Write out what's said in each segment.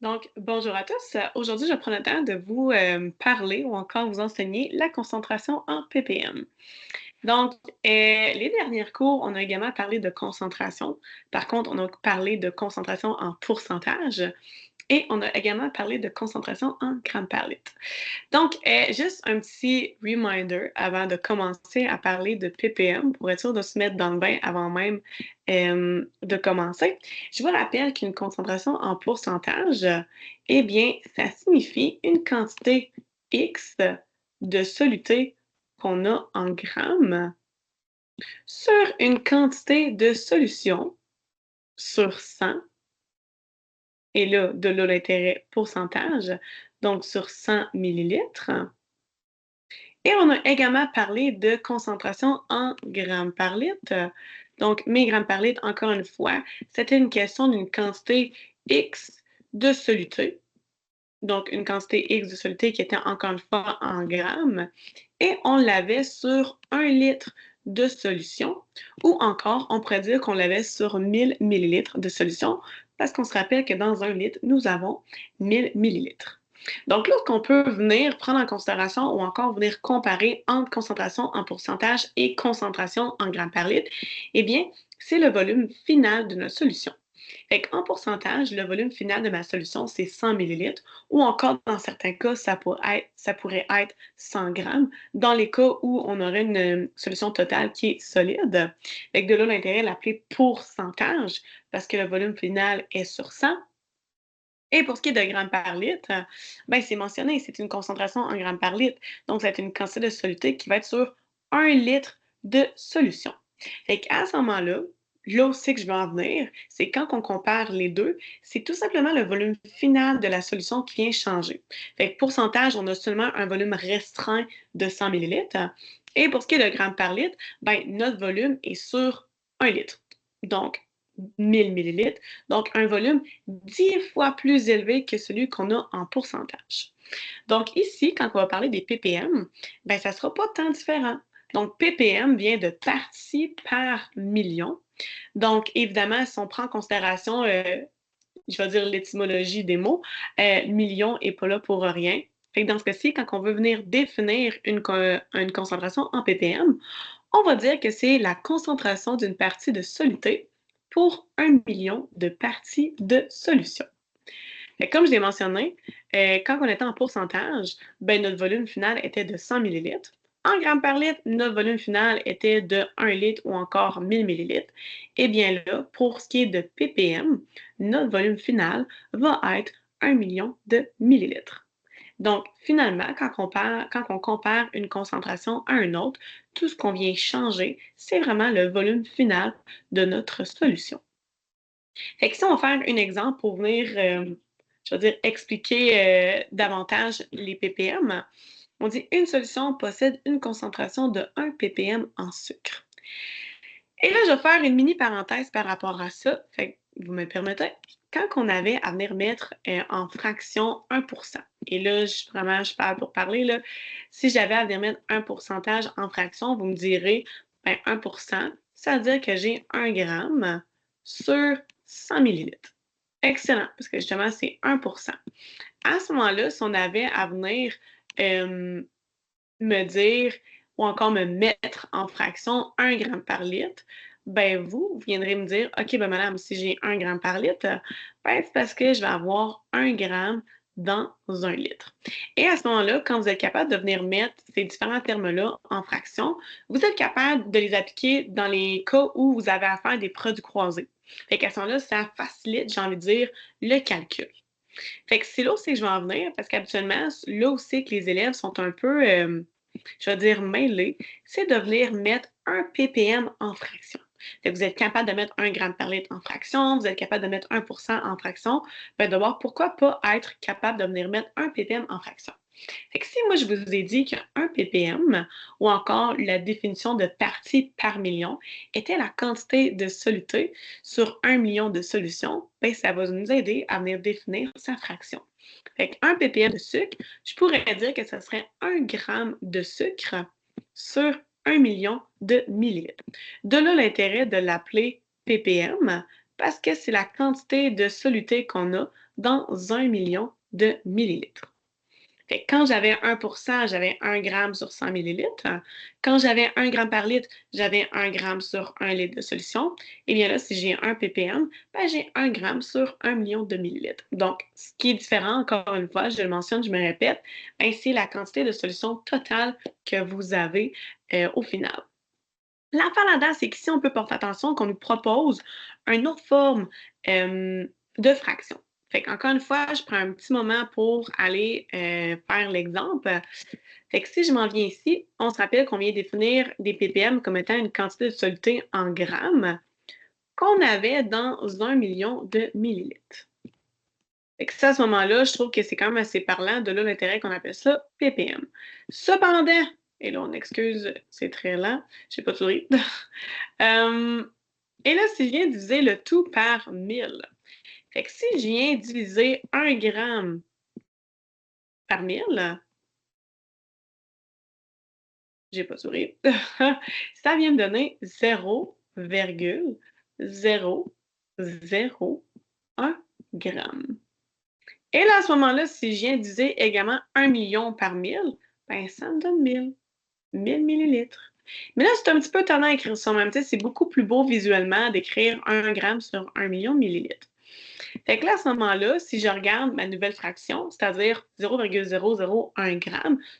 Donc, bonjour à tous. Aujourd'hui, je prends le temps de vous parler ou encore vous enseigner la concentration en ppm. Donc, les derniers cours, on a également parlé de concentration. Par contre, on a parlé de concentration en pourcentage et on a également parlé de concentration en grammes par litre. Donc, juste un petit reminder avant de commencer à parler de ppm pour être sûr de se mettre dans le bain avant même de commencer. Je vous rappelle qu'une concentration en pourcentage, eh bien, ça signifie une quantité X de soluté qu'on a en grammes sur une quantité de solution sur 100, et là, de là l'intérêt pourcentage, donc sur 100 millilitres. Et on a également parlé de concentration en grammes par litre. Donc, milligrammes par litre, encore une fois, c'était une question d'une quantité X de soluté. Donc, une quantité X de soluté qui était encore une fois en grammes. Et on l'avait sur 1 litre de solution. Ou encore, on pourrait dire qu'on l'avait sur 1000 millilitres de solution parce qu'on se rappelle que dans 1 litre, nous avons 1000 millilitres. Donc, lorsqu'on peut venir prendre en considération ou encore venir comparer entre concentration en pourcentage et concentration en grammes par litre, eh bien, c'est le volume final de notre solution. Fait qu'en pourcentage, le volume final de ma solution, c'est 100 millilitres, ou encore, dans certains cas, ça pourrait être 100 grammes, dans les cas où on aurait une solution totale qui est solide. Fait que de là, l'intérêt de l'appeler pourcentage, parce que le volume final est sur 100. Et pour ce qui est de grammes par litre, ben, c'est mentionné, c'est une concentration en grammes par litre. Donc, c'est une quantité de soluté qui va être sur 1 litre de solution. Fait qu'à ce moment-là, là aussi que je veux en venir, c'est quand on compare les deux, c'est tout simplement le volume final de la solution qui vient changer. Fait que pourcentage, on a seulement un volume restreint de 100 millilitres. Et pour ce qui est de grammes par litre, ben, notre volume est sur 1 litre. Donc, 1000 millilitres. Donc, un volume 10 fois plus élevé que celui qu'on a en pourcentage. Donc, ici, quand on va parler des ppm, ben, ça ne sera pas tant différent. Donc, ppm vient de parties par million. Donc, évidemment, si on prend en considération, je vais dire l'étymologie des mots, million n'est pas là pour rien. Fait que dans ce cas-ci, quand on veut venir définir une concentration en ppm, on va dire que c'est la concentration d'une partie de soluté pour 1 million de parties de solution. Comme je l'ai mentionné, quand on était en pourcentage, ben, notre volume final était de 100 millilitres. En grammes par litre, notre volume final était de 1 litre ou encore 1000 millilitres. Et bien là, pour ce qui est de ppm, notre volume final va être 1 million de millilitres. Donc, finalement, quand on compare une concentration à une autre, tout ce qu'on vient changer, c'est vraiment le volume final de notre solution. Fait que si on va faire un exemple pour venir, je vais dire, expliquer davantage les ppm, on dit une solution possède une concentration de 1 ppm en sucre. Et là, je vais faire une mini parenthèse par rapport à ça. Fait que vous me permettez? Quand on avait à venir mettre en fraction 1%, et là, vraiment, je parle pour parler, là, si j'avais à venir mettre un pourcentage en fraction, vous me direz, ben, 1%, ça veut dire que j'ai 1 gramme sur 100 millilitres. Excellent, parce que justement, c'est 1%. À ce moment-là, si on avait à venir euh, me dire ou encore me mettre en fraction 1 gramme par litre, ben vous viendrez me dire, OK, ben madame, si j'ai 1 gramme par litre, ben c'est parce que je vais avoir 1 gramme dans 1 litre. Et à ce moment-là, quand vous êtes capable de venir mettre ces différents termes-là en fraction, vous êtes capable de les appliquer dans les cas où vous avez à faire des produits croisés. Fait qu'à ce moment-là, ça facilite, j'ai envie de dire, le calcul. Fait que c'est là aussi que je vais en venir, parce qu'habituellement, là aussi que les élèves sont un peu, je vais dire mêlés, c'est de venir mettre un ppm en fraction. Fait que vous êtes capable de mettre 1 gramme par litre en fraction, vous êtes capable de mettre 1% en fraction, ben de voir pourquoi pas être capable de venir mettre un ppm en fraction. Fait que si moi je vous ai dit qu'un ppm, ou encore la définition de partie par million, était la quantité de soluté sur 1 million de solutions, ben ça va nous aider à venir définir sa fraction. Fait qu'un ppm de sucre, je pourrais dire que ce serait 1 gramme de sucre sur 1 million de millilitres. De là l'intérêt de l'appeler ppm, parce que c'est la quantité de soluté qu'on a dans 1 million de millilitres. Fait que quand j'avais 1%, j'avais 1 gramme sur 100 millilitres. Quand j'avais 1 gramme par litre, j'avais 1 gramme sur 1 litre de solution. Et bien là, si j'ai 1 ppm, ben j'ai 1 gramme sur 1 million de millilitres. Donc, ce qui est différent, encore une fois, je le mentionne, je me répète, ben, c'est la quantité de solution totale que vous avez au final. L'affaire là-dedans, c'est qu'ici, on peut porter attention qu'on nous propose une autre forme de fraction. Fait qu'encore une fois, je prends un petit moment pour aller faire l'exemple. Fait que si je m'en viens ici, on se rappelle qu'on vient définir des ppm comme étant une quantité de soluté en grammes qu'on avait dans 1 million de millilitres. Fait que ça, à ce moment-là, je trouve que c'est quand même assez parlant, de là l'intérêt qu'on appelle ça ppm. Cependant, et là, on excuse, c'est très lent, je sais pas tout rire. Et là, si je viens diviser le tout par 1000, fait que si je viens diviser 1 gramme par 1000, j'ai pas souri, ça vient me donner 0,001 gramme. Et là, à ce moment-là, si je viens diviser également 1 million par 1000, ben ça me donne 1000 millilitres. Mais là, c'est un petit peu tannant à écrire ça en même temps. C'est beaucoup plus beau visuellement d'écrire 1 gramme sur 1 million de millilitres. Fait que là, à ce moment-là, si je regarde ma nouvelle fraction, c'est-à-dire 0,001 g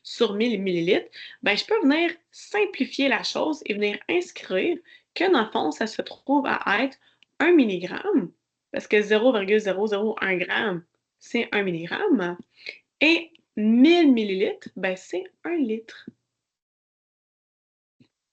sur 1000 millilitres, ben, je peux venir simplifier la chose et venir inscrire que dans le fond, ça se trouve à être 1 milligramme, parce que 0,001 g, c'est 1 milligramme, et 1000 millilitres, ben, c'est 1 litre.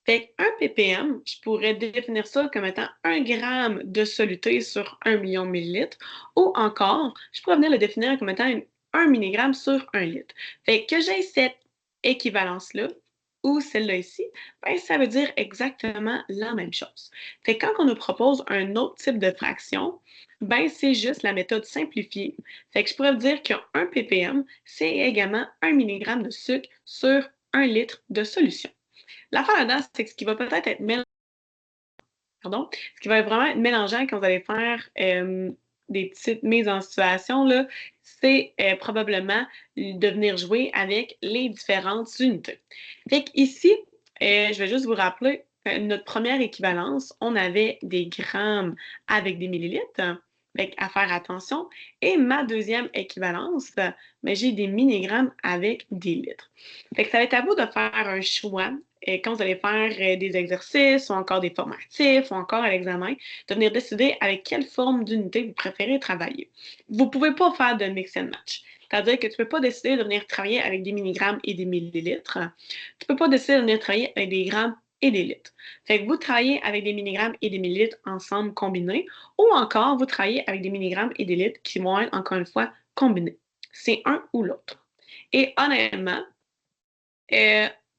Fait qu'un ppm, je pourrais définir ça comme étant 1 gramme de soluté sur 1 million de millilitres, ou encore, je pourrais venir le définir comme étant 1 milligramme sur 1 litre. Fait que j'ai cette équivalence-là, ou celle-là ici, ben, ça veut dire exactement la même chose. Fait que quand on nous propose un autre type de fraction, ben, c'est juste la méthode simplifiée. Fait que je pourrais dire qu'un ppm, c'est également 1 milligramme de sucre sur 1 litre de solution. L'affaire là-dedans, c'est que ce qui va peut-être être pardon, ce qui va vraiment être mélangeant quand vous allez faire des petites mises en situation, là, c'est probablement de venir jouer avec les différentes unités. Fait qu'ici, je vais juste vous rappeler notre première équivalence, on avait des grammes avec des millilitres. Fait à faire attention. Et ma deuxième équivalence, ben, j'ai des milligrammes avec des litres. Fait que ça va être à vous de faire un choix quand vous allez faire des exercices ou encore des formatifs ou encore à l'examen, de venir décider avec quelle forme d'unité vous préférez travailler. Vous ne pouvez pas faire de mix and match. C'est-à-dire que tu ne peux pas décider de venir travailler avec des milligrammes et des millilitres. Tu ne peux pas décider de venir travailler avec des grammes et des litres. Fait que vous travaillez avec des milligrammes et des millilitres ensemble combinés, ou encore vous travaillez avec des milligrammes et des litres qui vont être, encore une fois, combinés. C'est un ou l'autre. Et honnêtement,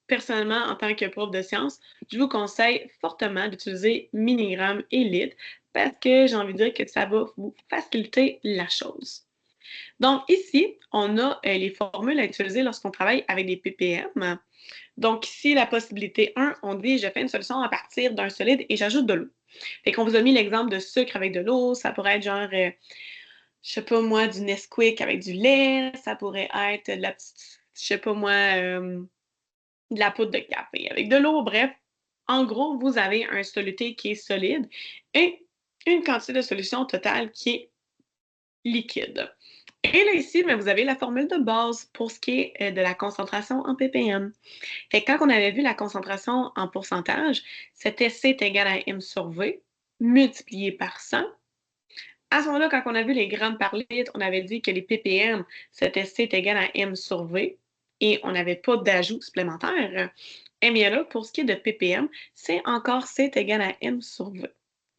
personnellement, en tant que prof de sciences, je vous conseille fortement d'utiliser milligrammes et litres parce que j'ai envie de dire que ça va vous faciliter la chose. Donc ici, on a les formules à utiliser lorsqu'on travaille avec des ppm. Donc ici, la possibilité 1, on dit je fais une solution à partir d'un solide et j'ajoute de l'eau. Fait qu'on vous a mis l'exemple de sucre avec de l'eau, ça pourrait être genre, je sais pas moi, du Nesquik avec du lait, ça pourrait être de la petite, je sais pas moi, de la poudre de café avec de l'eau. Bref, en gros, vous avez un soluté qui est solide et une quantité de solution totale qui est liquide. Et là, ici, bien, vous avez la formule de base pour ce qui est de la concentration en ppm. Fait que quand on avait vu la concentration en pourcentage, c'était C est égal à M sur V multiplié par 100. À ce moment-là, quand on a vu les grammes par litre, on avait dit que les ppm, c'était C est égal à M sur V et on n'avait pas d'ajout supplémentaire. Eh bien là, pour ce qui est de ppm, c'est encore C est égal à M sur V.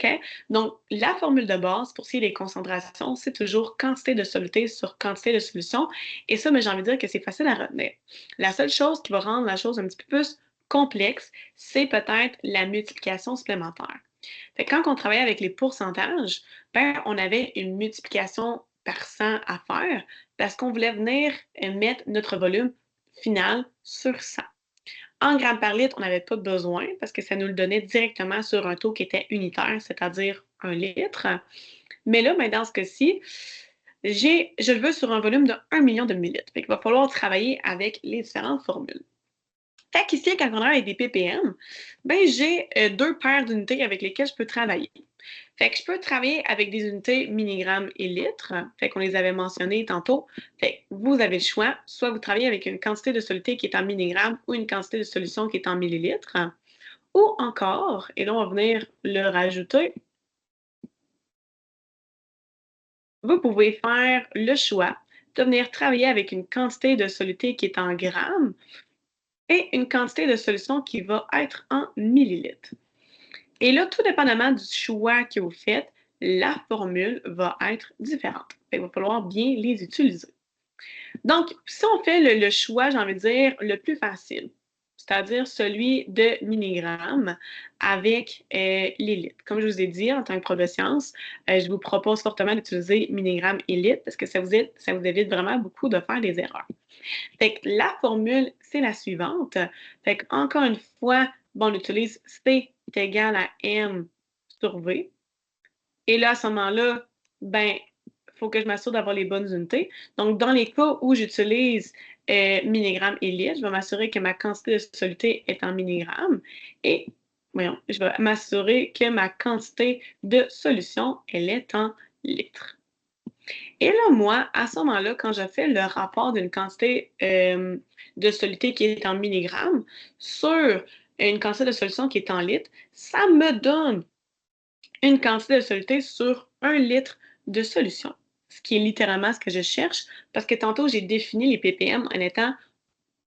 OK? Donc, la formule de base pour ce qui est des concentrations, c'est toujours quantité de soluté sur quantité de solution. Et ça, mais j'ai envie de dire que c'est facile à retenir. La seule chose qui va rendre la chose un petit peu plus complexe, c'est peut-être la multiplication supplémentaire. Fait que quand on travaillait avec les pourcentages, ben, on avait une multiplication par 100 à faire parce qu'on voulait venir mettre notre volume final sur 100. En grammes par litre, on n'avait pas besoin parce que ça nous le donnait directement sur un taux qui était unitaire, c'est-à-dire 1 litre. Mais là, ben, dans ce cas-ci, je le veux sur un volume de 1 million de millilitres. Fait qu'il va falloir travailler avec les différentes formules. Fait qu'ici, quand on travaille avec des ppm, ben, j'ai deux paires d'unités avec lesquelles je peux travailler. Fait que je peux travailler avec des unités milligrammes et litres. Fait qu'on les avait mentionnées tantôt. Fait que vous avez le choix. Soit vous travaillez avec une quantité de soluté qui est en milligrammes ou une quantité de solution qui est en millilitres. Ou encore, et là, on va venir le rajouter, vous pouvez faire le choix de venir travailler avec une quantité de soluté qui est en grammes et une quantité de solution qui va être en millilitres. Et là, tout dépendamment du choix que vous faites, la formule va être différente. Il va falloir bien les utiliser. Donc, si on fait le choix, j'ai envie de dire, le plus facile, c'est-à-dire celui de milligrammes avec les litres. Comme je vous ai dit, en tant que prof de sciences, je vous propose fortement d'utiliser milligrammes et litres parce que ça vous évite vraiment beaucoup de faire des erreurs. Fait que la formule, c'est la suivante. Fait que, encore une fois, bon, on utilise C est égal à M sur V. Et là, à ce moment-là, ben, il faut que je m'assure d'avoir les bonnes unités. Donc, dans les cas où j'utilise milligrammes et litres, je vais m'assurer que ma quantité de soluté est en milligrammes et voyons, je vais m'assurer que ma quantité de solution, elle est en litres. Et là, moi, à ce moment-là, quand je fais le rapport d'une quantité de soluté qui est en milligrammes sur une quantité de solution qui est en litres, ça me donne une quantité de soluté sur 1 litre de solution, ce qui est littéralement ce que je cherche, parce que tantôt, j'ai défini les ppm en étant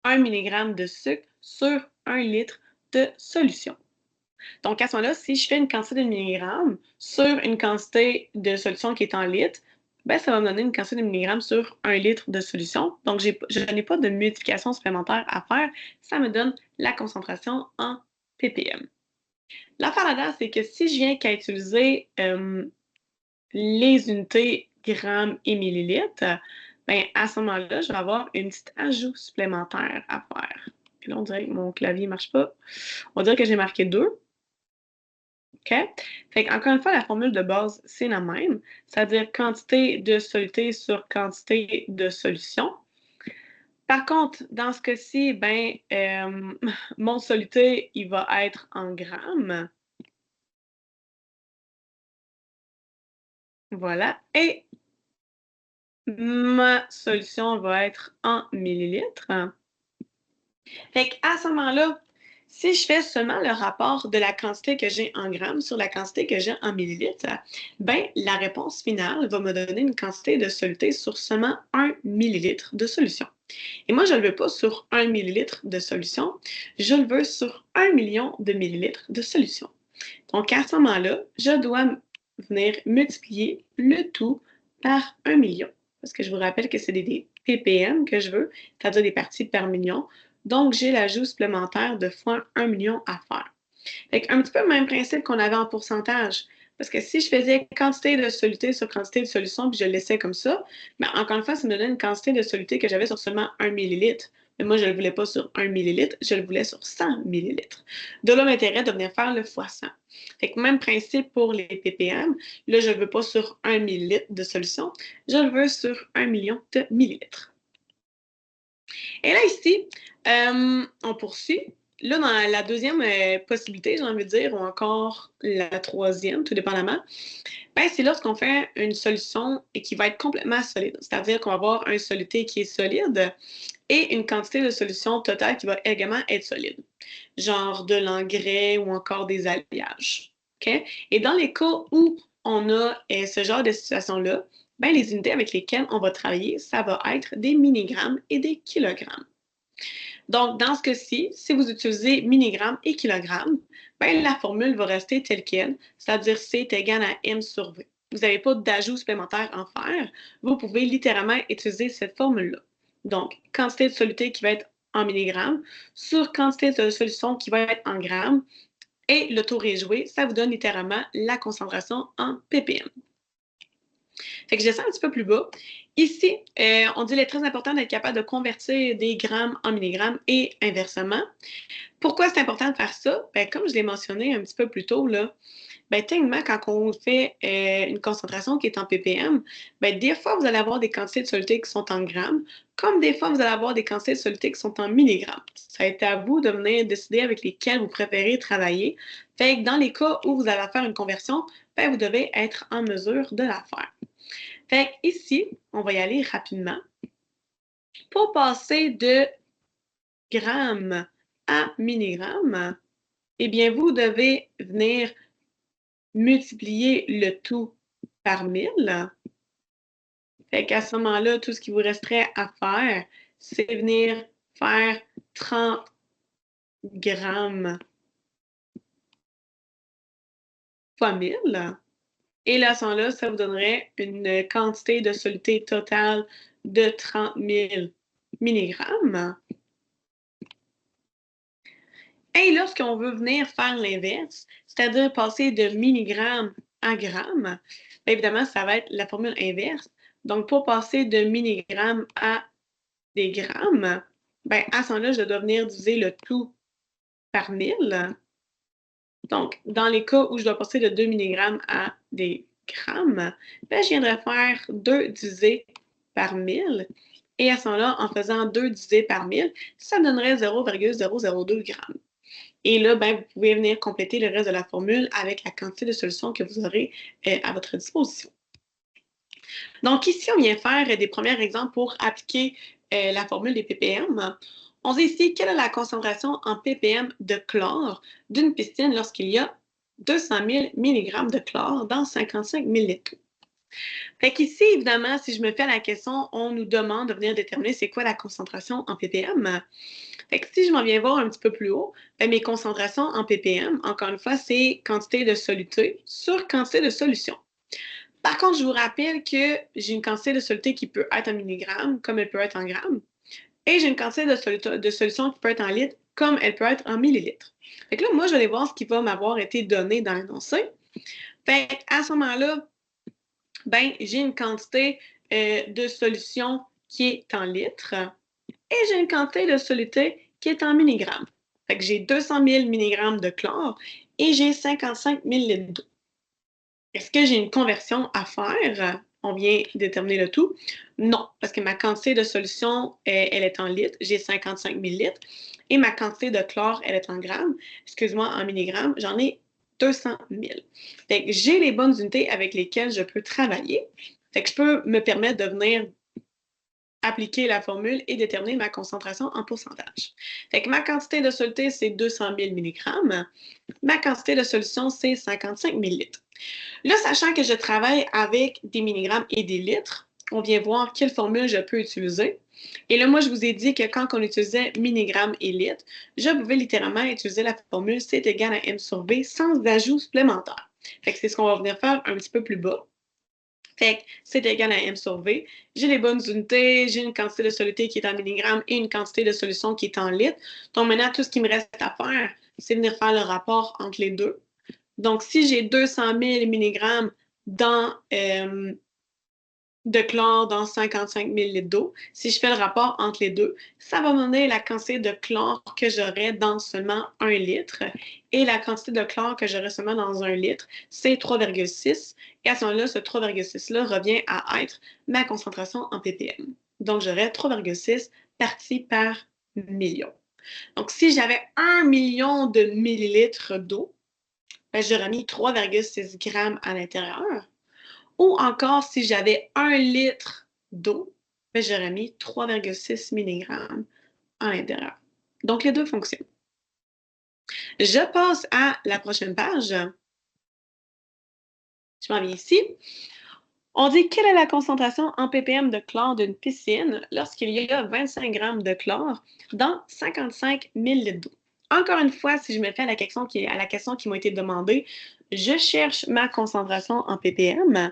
1 mg de sucre sur 1 litre de solution. Donc, à ce moment-là, si je fais une quantité de milligrammes sur une quantité de solution qui est en litres, ben, ça va me donner une quantité de milligrammes sur 1 litre de solution. Donc, je n'ai pas de multiplication supplémentaire à faire. Ça me donne la concentration en ppm. L'affaire là-dedans, c'est que si je viens qu'à utiliser les unités grammes et millilitres, ben, à ce moment-là, je vais avoir une petite ajout supplémentaire à faire. Et là, on dirait que mon clavier ne marche pas. On dirait que j'ai marqué 2. OK? Fait qu'encore une fois, la formule de base, c'est la même, c'est-à-dire quantité de soluté sur quantité de solution. Par contre, dans ce cas-ci, ben, mon soluté, il va être en grammes. Voilà. Et ma solution va être en millilitres. Fait qu'à ce moment-là, si je fais seulement le rapport de la quantité que j'ai en grammes sur la quantité que j'ai en millilitres, ben, la réponse finale va me donner une quantité de soluté sur seulement 1 millilitre de solution. Et moi, je ne le veux pas sur 1 millilitre de solution, je le veux sur 1 million de millilitres de solution. Donc, à ce moment-là, je dois venir multiplier le tout par 1 million. Parce que je vous rappelle que c'est des ppm que je veux, c'est-à-dire des parties par million. Donc, j'ai l'ajout supplémentaire de fois 1 million à faire. Fait un petit peu le même principe qu'on avait en pourcentage. Parce que si je faisais quantité de soluté sur quantité de solution, puis je le laissais comme ça, bien, encore une fois, ça me donnait une quantité de soluté que j'avais sur seulement 1 millilitre. Mais moi, je ne le voulais pas sur 1 millilitre, je le voulais sur 100 millilitres. De là, l'intérêt de venir faire le fois 100. Fait que même principe pour les ppm. Là, je ne le veux pas sur 1 millilitre de solution, je le veux sur 1 million de millilitres. Et là, ici, on poursuit. Là, dans la deuxième possibilité, j'ai envie de dire, ou encore la troisième, tout dépendamment, ben, c'est lorsqu'on fait une solution et qui va être complètement solide. C'est-à-dire qu'on va avoir un soluté qui est solide et une quantité de solution totale qui va également être solide. Genre de l'engrais ou encore des alliages. Okay? Et dans les cas où on a ce genre de situation-là, ben, les unités avec lesquelles on va travailler, ça va être des milligrammes et des kilogrammes. Donc, dans ce cas-ci, si vous utilisez milligrammes et kilogrammes, ben, la formule va rester telle quelle, c'est-à-dire C est égal à M sur V. Vous n'avez pas d'ajout supplémentaire à en faire. Vous pouvez littéralement utiliser cette formule-là. Donc, quantité de soluté qui va être en milligrammes sur quantité de solution qui va être en grammes et le tour est joué, ça vous donne littéralement la concentration en ppm. Fait que je descends un petit peu plus bas. Ici, on dit qu'il est très important d'être capable de convertir des grammes en milligrammes et inversement. Pourquoi c'est important de faire ça? Bien, comme je l'ai mentionné un petit peu plus tôt, là, ben, techniquement, quand on fait une concentration qui est en ppm, ben, des fois, vous allez avoir des quantités de soluté qui sont en grammes, comme des fois, vous allez avoir des quantités de soluté qui sont en milligrammes. Ça a été à vous de venir décider avec lesquels vous préférez travailler. Fait que dans les cas où vous allez faire une conversion, ben, vous devez être en mesure de la faire. Fait que ici, on va y aller rapidement. Pour passer de grammes à milligrammes, eh bien, vous devez venir multiplier le tout par 1000. Fait qu'à ce moment-là, tout ce qui vous resterait à faire, c'est venir faire 30 grammes fois 1000. Et là, à ce moment-là, ça vous donnerait une quantité de soluté totale de 30 000 milligrammes. Et lorsqu'on veut venir faire l'inverse, c'est-à-dire passer de milligrammes à grammes, bien évidemment, ça va être la formule inverse. Donc, pour passer de milligrammes à des grammes, ben, à ce moment-là, je dois venir diviser le tout par 1000. Donc, dans les cas où je dois passer de 2 mg à des grammes, ben, je viendrai faire 2 divisé par 1000. Et à ce moment-là, en faisant 2 divisé par 1000, ça donnerait 0,002 grammes. Et là, ben, vous pouvez venir compléter le reste de la formule avec la quantité de solution que vous aurez à votre disposition. Donc ici, on vient faire des premiers exemples pour appliquer la formule des ppm. On dit ici quelle est la concentration en ppm de chlore d'une piscine lorsqu'il y a 200 000 mg de chlore dans 55 000 litres. Fait qu'ici, évidemment, si je me fais la question, on nous demande de venir déterminer c'est quoi la concentration en ppm. Fait que si je m'en viens voir un petit peu plus haut, ben mes concentrations en ppm, encore une fois, c'est quantité de soluté sur quantité de solution. Par contre, je vous rappelle que j'ai une quantité de soluté qui peut être en milligrammes, comme elle peut être en grammes, et j'ai une quantité de solution qui peut être en litres, comme elle peut être en millilitres. Fait que là, moi, je vais aller voir ce qui va m'avoir été donné dans l'énoncé. Fait qu'à ce moment-là, ben, j'ai une quantité de solution qui est en litres et j'ai une quantité de soluté qui est en milligrammes. Fait que j'ai 200 000 mg de chlore et j'ai 55 000 litres d'eau. Est-ce que j'ai une conversion à faire? On vient déterminer le tout. Non, parce que ma quantité de solution, elle est en litres. J'ai 55 000 litres. Et ma quantité de chlore, elle est en grammes. Excuse-moi, en milligrammes, j'en ai 200 000. Fait que j'ai les bonnes unités avec lesquelles je peux travailler. Fait que je peux me permettre de venir appliquer la formule et déterminer ma concentration en pourcentage. Fait que ma quantité de soluté, c'est 200 000 mg. Ma quantité de solution, c'est 55 000 litres. Là, sachant que je travaille avec des milligrammes et des litres, on vient voir quelle formule je peux utiliser. Et là, moi, je vous ai dit que quand on utilisait milligrammes et litres, je pouvais littéralement utiliser la formule C est égal à M sur V sans ajout supplémentaire. Fait que c'est ce qu'on va venir faire un petit peu plus bas. Fait que c'est égal à M sur V. J'ai les bonnes unités, j'ai une quantité de soluté qui est en milligrammes et une quantité de solution qui est en litres. Donc maintenant, tout ce qui me reste à faire, c'est venir faire le rapport entre les deux. Donc, si j'ai 200 000 mg dans, de chlore dans 55 000 litres d'eau, si je fais le rapport entre les deux, ça va me donner la quantité de chlore que j'aurai dans seulement 1 litre. Et la quantité de chlore que j'aurai seulement dans 1 litre, c'est 3,6. Et à ce moment-là, ce 3,6-là revient à être ma concentration en ppm. Donc, j'aurai 3,6 parties par million. Donc, si j'avais 1 million de millilitres d'eau, ben, j'aurais mis 3,6 grammes à l'intérieur. Ou encore, si j'avais 1 litre d'eau, ben, j'aurais mis 3,6 mg à l'intérieur. Donc, les deux fonctionnent. Je passe à la prochaine page. Je m'en viens ici. On dit quelle est la concentration en ppm de chlore d'une piscine lorsqu'il y a 25 grammes de chlore dans 55 000 litres d'eau. Encore une fois, si je me fais à la question qui m'a été demandée, je cherche ma concentration en ppm.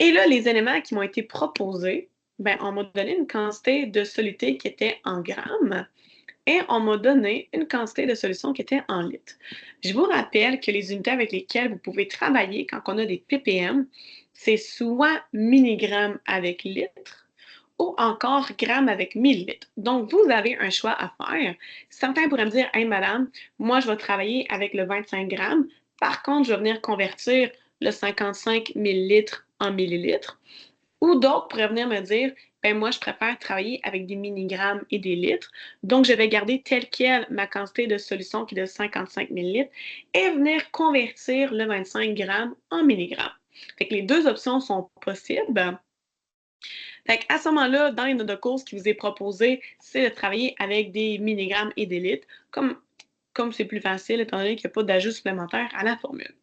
Et là, les éléments qui m'ont été proposés, ben, on m'a donné une quantité de soluté qui était en grammes et on m'a donné une quantité de solution qui était en litres. Je vous rappelle que les unités avec lesquelles vous pouvez travailler quand on a des ppm, c'est soit milligrammes avec litres ou encore grammes avec millilitres. Donc, vous avez un choix à faire. Certains pourraient me dire, « Hey, madame, moi, je vais travailler avec le 25 grammes Par contre, je vais venir convertir le 55 millilitres en millilitres. Ou d'autres pourraient venir me dire, ben moi, je préfère travailler avec des milligrammes et des litres. Donc, je vais garder telle quelle ma quantité de solution qui est de 55 millilitres et venir convertir le 25 grammes en milligrammes. Fait que les deux options sont possibles. Fait qu'à ce moment-là, dans les notes de cours, ce qui vous est proposé, c'est de travailler avec des milligrammes et des litres, comme c'est plus facile, étant donné qu'il n'y a pas d'ajout supplémentaire à la formule.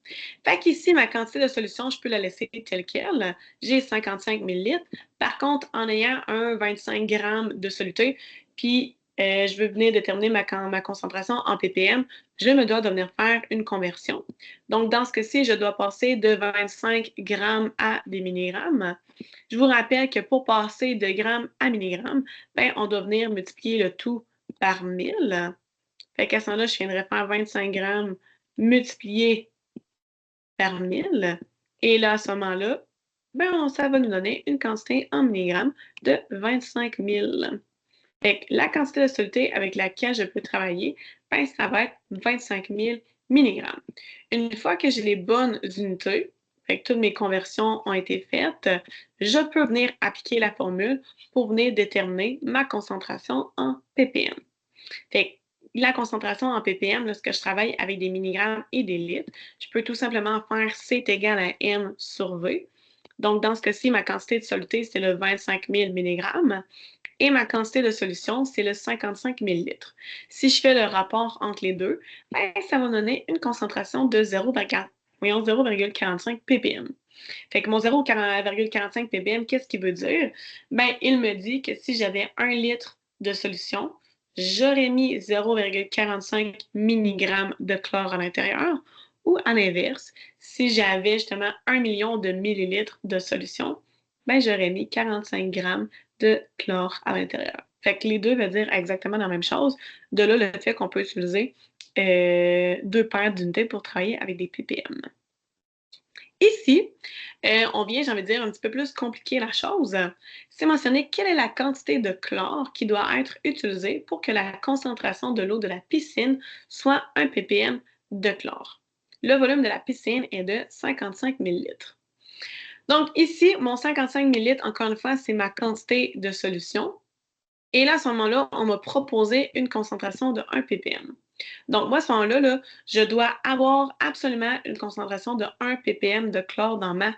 Fait qu'ici, ma quantité de solution, je peux la laisser telle quelle. J'ai 55 millilitres. Par contre, en ayant un 25 grammes de soluté, puis je veux venir déterminer ma concentration en ppm, je me dois de venir faire une conversion. Donc, dans ce cas-ci, je dois passer de 25 grammes à des milligrammes. Je vous rappelle que pour passer de grammes à milligrammes, ben, on doit venir multiplier le tout par 1000. Fait qu'à ce moment-là, je viendrais faire 25 grammes multiplié par 1000. Et là, à ce moment-là, ben, ça va nous donner une quantité en milligrammes de 25 000. Fait que la quantité de soluté avec laquelle je peux travailler, ben, ça va être 25 000 milligrammes. Une fois que j'ai les bonnes unités, fait que toutes mes conversions ont été faites, je peux venir appliquer la formule pour venir déterminer ma concentration en ppm. Fait que la concentration en ppm, lorsque je travaille avec des milligrammes et des litres, je peux tout simplement faire C est égal à M sur V. Donc, dans ce cas-ci, ma quantité de soluté, c'est le 25 000 milligrammes et ma quantité de solution, c'est le 55 millilitres. Si je fais le rapport entre les deux, ben, ça va donner une concentration de 0,45 ppm. Fait que mon 0,45 ppm, qu'est-ce qu'il veut dire? Ben, il me dit que si j'avais 1 litre de solution, j'aurais mis 0,45 mg de chlore à l'intérieur. Ou à l'inverse, si j'avais justement 1 million de millilitres de solution, ben, j'aurais mis 45 grammes de chlore à l'intérieur. Fait que les deux veulent dire exactement la même chose. De là, le fait qu'on peut utiliser deux paires d'unités pour travailler avec des ppm. Ici, on vient, j'ai envie de dire, un petit peu plus compliquer la chose. C'est mentionner quelle est la quantité de chlore qui doit être utilisée pour que la concentration de l'eau de la piscine soit 1 ppm de chlore. Le volume de la piscine est de 55 millilitres. Donc ici, mon 55 millilitres, encore une fois, c'est ma quantité de solution. Et là, à ce moment-là, on m'a proposé une concentration de 1 ppm. Donc, moi, à ce moment-là, je dois avoir absolument une concentration de 1 ppm de chlore dans ma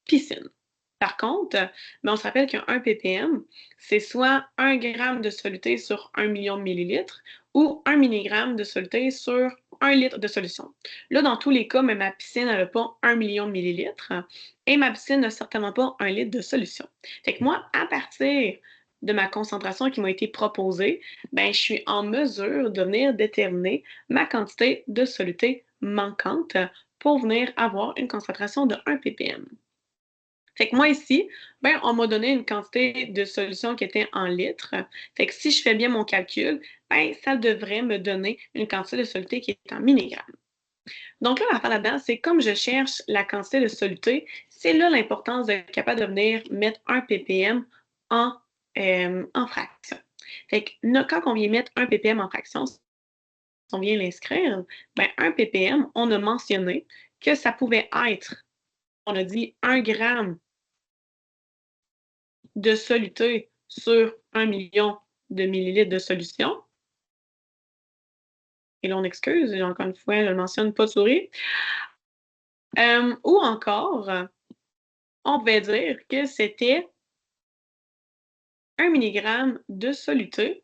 piscine. Par contre, on se rappelle qu'un 1 ppm, c'est soit 1 gramme de soluté sur 1 million de millilitres ou 1 milligramme de soluté sur 1 litre de solution. Là, dans tous les cas, mais ma piscine n'a pas 1 million de millilitres et ma piscine n'a certainement pas 1 litre de solution. Fait que moi, à partir de ma concentration qui m'a été proposée, ben, je suis en mesure de venir déterminer ma quantité de soluté manquante pour venir avoir une concentration de 1 ppm. Fait que moi ici, ben, on m'a donné une quantité de solution qui était en litres. Fait que si je fais bien mon calcul, ben, ça devrait me donner une quantité de soluté qui est en milligrammes. Donc là, l'affaire là-dedans, c'est comme je cherche la quantité de soluté, c'est là l'importance d'être capable de venir mettre 1 ppm en fraction. Fait que quand on vient mettre 1 ppm en fraction, si on vient l'inscrire, ben 1 ppm, on a mentionné que ça pouvait être, on a dit 1 gramme de soluté sur 1 million de millilitres de solution. Et là, on excuse, encore une fois, je le mentionne pas de souris. Ou encore, on pouvait dire que c'était 1 milligramme de soluté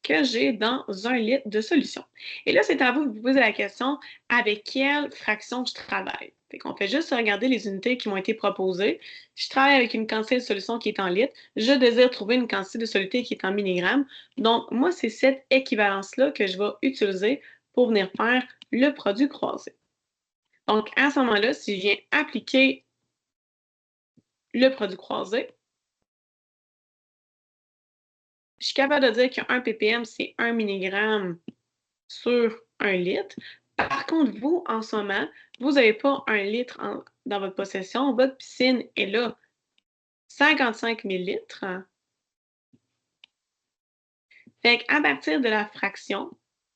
que j'ai dans 1 litre de solution. Et là, c'est à vous de vous poser la question, avec quelle fraction je travaille? Fait qu'on fait juste regarder les unités qui m'ont été proposées. Je travaille avec une quantité de solution qui est en litres. Je désire trouver une quantité de soluté qui est en milligrammes. Donc, moi, c'est cette équivalence-là que je vais utiliser pour venir faire le produit croisé. Donc, à ce moment-là, si je viens appliquer le produit croisé, je suis capable de dire qu'un ppm, c'est 1 mg sur 1 litre. Par contre, vous, en ce moment, vous n'avez pas 1 litre dans votre possession. Votre piscine est là 55 millilitres. Fait qu'à partir de la fraction,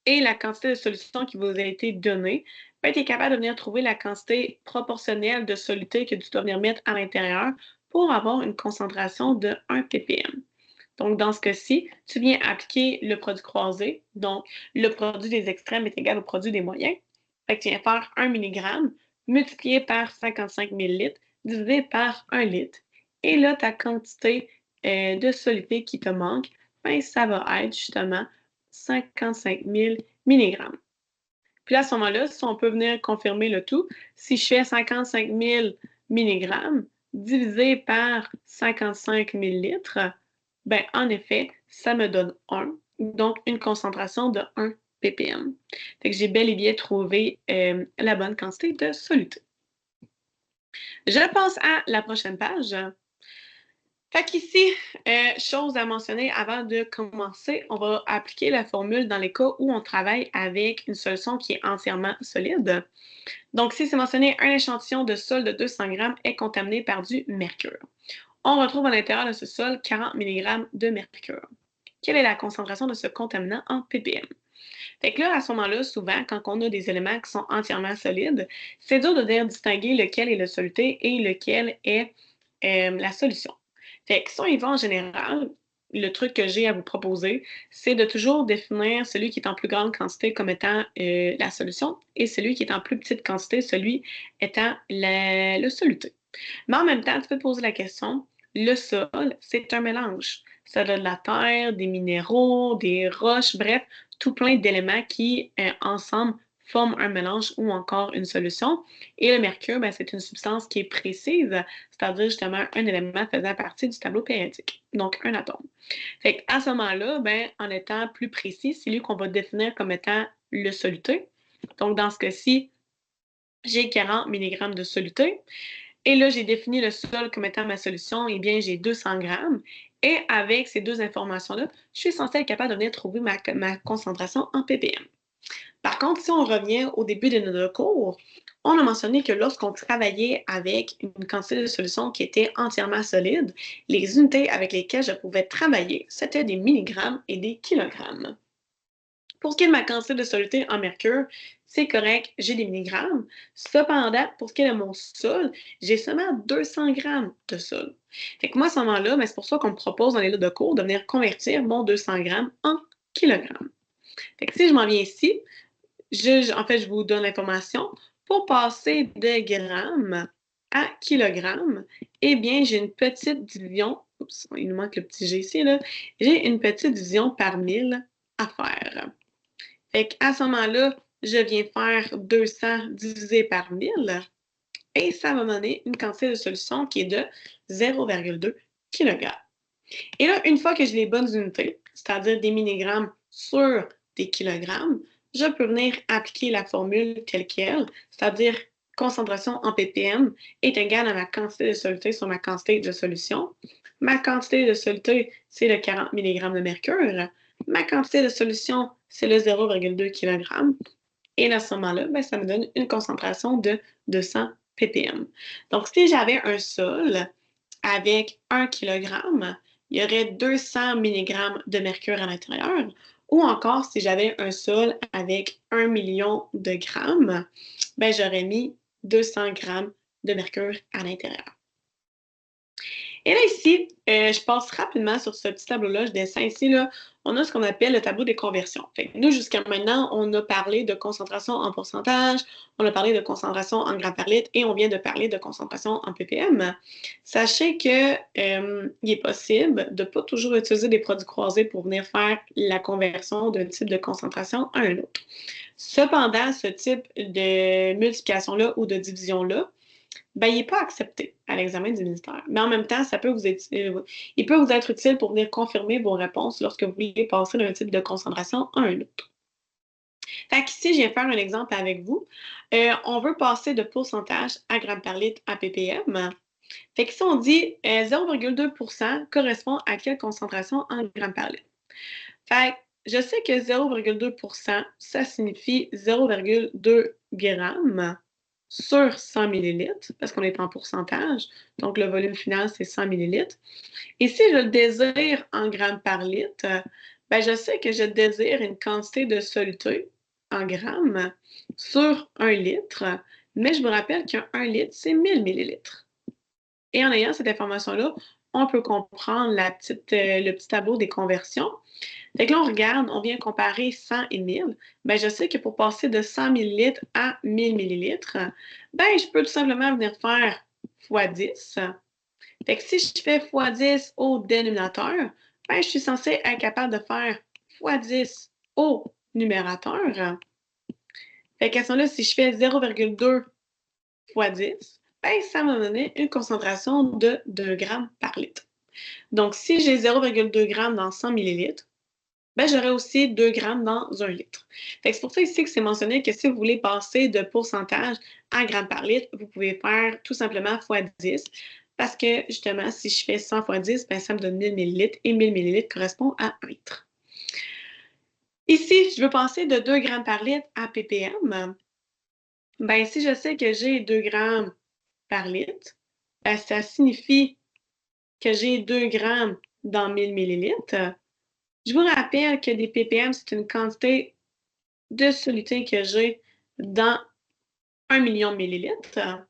et la quantité de solution qui vous a été donnée, ben, tu es capable de venir trouver la quantité proportionnelle de soluté que tu dois venir mettre à l'intérieur pour avoir une concentration de 1 ppm. Donc, dans ce cas-ci, tu viens appliquer le produit croisé. Donc, le produit des extrêmes est égal au produit des moyens. Fait que tu viens faire 1 mg multiplié par 55 millilitres divisé par 1 litre. Et là, ta quantité de soluté qui te manque, ben, ça va être justement 55 000 mg. Puis là, à ce moment-là, si on peut venir confirmer le tout, si je fais 55 000 mg divisé par 55 millilitres, ben, en effet, ça me donne 1, donc une concentration de 1 ppm. Fait que j'ai bel et bien trouvé la bonne quantité de soluté. Je passe à la prochaine page. Fait qu'ici, chose à mentionner avant de commencer, on va appliquer la formule dans les cas où on travaille avec une solution qui est entièrement solide. Donc, si c'est mentionné, un échantillon de sol de 200 g est contaminé par du mercure. On retrouve à l'intérieur de ce sol 40 mg de mercure. Quelle est la concentration de ce contaminant en ppm? Fait que là, à ce moment-là, souvent, quand on a des éléments qui sont entièrement solides, c'est dur de dire distinguer lequel est le soluté et lequel est la solution. Fait que si on y va en général, le truc que j'ai à vous proposer, c'est de toujours définir celui qui est en plus grande quantité comme étant la solution et celui qui est en plus petite quantité, celui étant le soluté. Mais en même temps, tu peux te poser la question, le sol, c'est un mélange. Ça a de la terre, des minéraux, des roches, bref, tout plein d'éléments qui, ensemble, forment un mélange ou encore une solution. Et le mercure, ben, c'est une substance qui est précise, c'est-à-dire justement un élément faisant partie du tableau périodique, donc un atome. Fait qu'à ce moment-là, ben, en étant plus précis, c'est lui qu'on va définir comme étant le soluté. Donc, dans ce cas-ci, j'ai 40 mg de soluté. Et là, j'ai défini le sol comme étant ma solution. Eh bien, j'ai 200 grammes. Et avec ces deux informations-là, je suis censée être capable de venir trouver ma concentration en ppm. Par contre, si on revient au début de notre cours, on a mentionné que lorsqu'on travaillait avec une quantité de solution qui était entièrement solide, les unités avec lesquelles je pouvais travailler, c'était des milligrammes et des kilogrammes. Pour ce qui est de ma quantité de soluté en mercure, c'est correct, j'ai des milligrammes. Cependant, pour ce qui est de mon sol, j'ai seulement 200 grammes de sol. Fait que moi, à ce moment-là, ben, c'est pour ça qu'on me propose dans les lots de cours de venir convertir mon 200 grammes en kilogrammes. Fait que si je m'en viens ici, en fait, je vous donne l'information. Pour passer de grammes à kilogrammes, eh bien, j'ai une petite division. Oups, il nous manque le petit G ici, là. J'ai une petite division par 1000 à faire. Fait qu'à ce moment-là, je viens faire 200 divisé par 1000 et ça va me donner une quantité de solution qui est de 0,2 kg. Et là, une fois que j'ai les bonnes unités, c'est-à-dire des milligrammes sur des kilogrammes, je peux venir appliquer la formule telle qu'elle, c'est-à-dire concentration en ppm est égale à ma quantité de soluté sur ma quantité de solution. Ma quantité de soluté, c'est le 40 mg de mercure. Ma quantité de solution, c'est le 0,2 kg. Et à ce moment-là, ben, ça me donne une concentration de 200 ppm. Donc, si j'avais un sol avec 1 kg, il y aurait 200 mg de mercure à l'intérieur. Ou encore, si j'avais un sol avec 1 million de grammes, ben, j'aurais mis 200 grammes de mercure à l'intérieur. Et là, ici, je passe rapidement sur ce petit tableau-là. Je descends ici, là, on a ce qu'on appelle le tableau des conversions. Fait que nous, jusqu'à maintenant, on a parlé de concentration en pourcentage, on a parlé de concentration en grammes par litre et on vient de parler de concentration en ppm. Sachez que il est possible de ne pas toujours utiliser des produits croisés pour venir faire la conversion d'un type de concentration à un autre. Cependant, ce type de multiplication-là ou de division-là, ben, il n'est pas accepté à l'examen du ministère. Mais en même temps, il peut vous être utile pour venir confirmer vos réponses lorsque vous voulez passer d'un type de concentration à un autre. Fait qu'ici, je viens faire un exemple avec vous. On veut passer de pourcentage à grammes par litre à ppm. Fait qu'ici, on dit 0,2% correspond à quelle concentration en grammes par litre? Fait que je sais que 0,2%, ça signifie 0,2 grammes sur 100 millilitres, parce qu'on est en pourcentage. Donc, le volume final, c'est 100 millilitres. Et si je le désire en grammes par litre, Ben, je sais que je désire une quantité de soluté en grammes sur 1 litre, mais je vous rappelle qu'un 1 litre, c'est 1000 millilitres. Et en ayant cette information-là, on peut comprendre le petit tableau des conversions. Fait que là, on regarde, on vient comparer 100 et 1000. Ben, je sais que pour passer de 100 millilitres à 1000 millilitres, ben, je peux tout simplement venir faire fois 10. Fait que si je fais fois 10 au dénominateur, ben, je suis censée être capable de faire fois 10 au numérateur. Fait qu'à ce moment-là, si je fais 0,2 fois 10, ben, ça va me donner une concentration de 2 grammes par litre. Donc, si j'ai 0,2 grammes dans 100 millilitres, ben, j'aurai aussi 2 grammes dans 1 litre. C'est pour ça ici que c'est mentionné que si vous voulez passer de pourcentage à grammes par litre, vous pouvez faire tout simplement fois 10 parce que justement, si je fais 100 fois 10, ben, ça me donne 1000 millilitres et 1000 millilitres correspond à 1 litre. Ici, je veux passer de 2 grammes par litre à ppm. Ben, si je sais que j'ai 2 grammes par litre, ben, ça signifie que j'ai 2 grammes dans 1000 millilitres. Je vous rappelle que des ppm, c'est une quantité de soluté que j'ai dans 1 million de millilitres.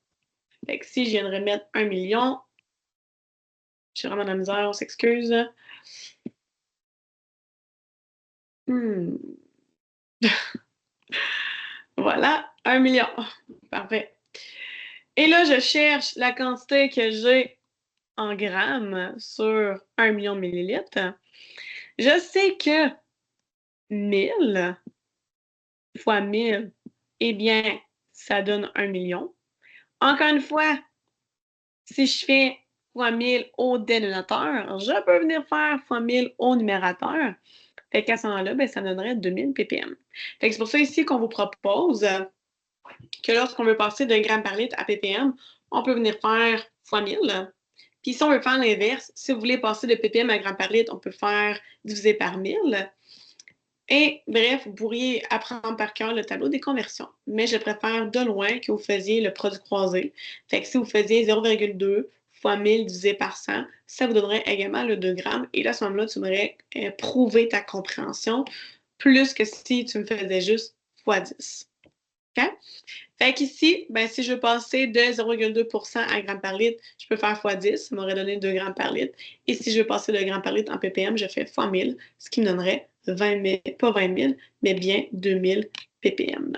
Fait que si je viendrais mettre 1 million, j'ai vraiment de la misère, on s'excuse. Hmm. Voilà, 1 million. Parfait. Et là, je cherche la quantité que j'ai en grammes sur 1 million de millilitres. Je sais que 1000 fois 1000, eh bien, ça donne 1 million. Encore une fois, si je fais fois 1000 au dénominateur, je peux venir faire fois 1000 au numérateur. Fait qu'à ce moment-là, ben, ça donnerait 2000 ppm. Fait que c'est pour ça ici qu'on vous propose que lorsqu'on veut passer de grammes par litre à ppm, on peut venir faire fois 1000. Puis si on veut faire l'inverse, si vous voulez passer de ppm à grammes par litre, on peut faire diviser par 1000. Et bref, vous pourriez apprendre par cœur le tableau des conversions. Mais je préfère de loin que vous faisiez le produit croisé. Fait que si vous faisiez 0,2 fois 1000 divisé par 100, ça vous donnerait également le 2 grammes. Et là, à ce moment-là, tu devrais prouver ta compréhension plus que si tu me faisais juste fois 10. OK? Fait qu'ici, ben, si je veux passer de 0,2% à grammes par litre, je peux faire fois 10, ça m'aurait donné 2 grammes par litre. Et si je veux passer de grammes par litre en ppm, je fais fois 1000, ce qui me donnerait 20 000, pas 20 000, mais bien 2000 ppm.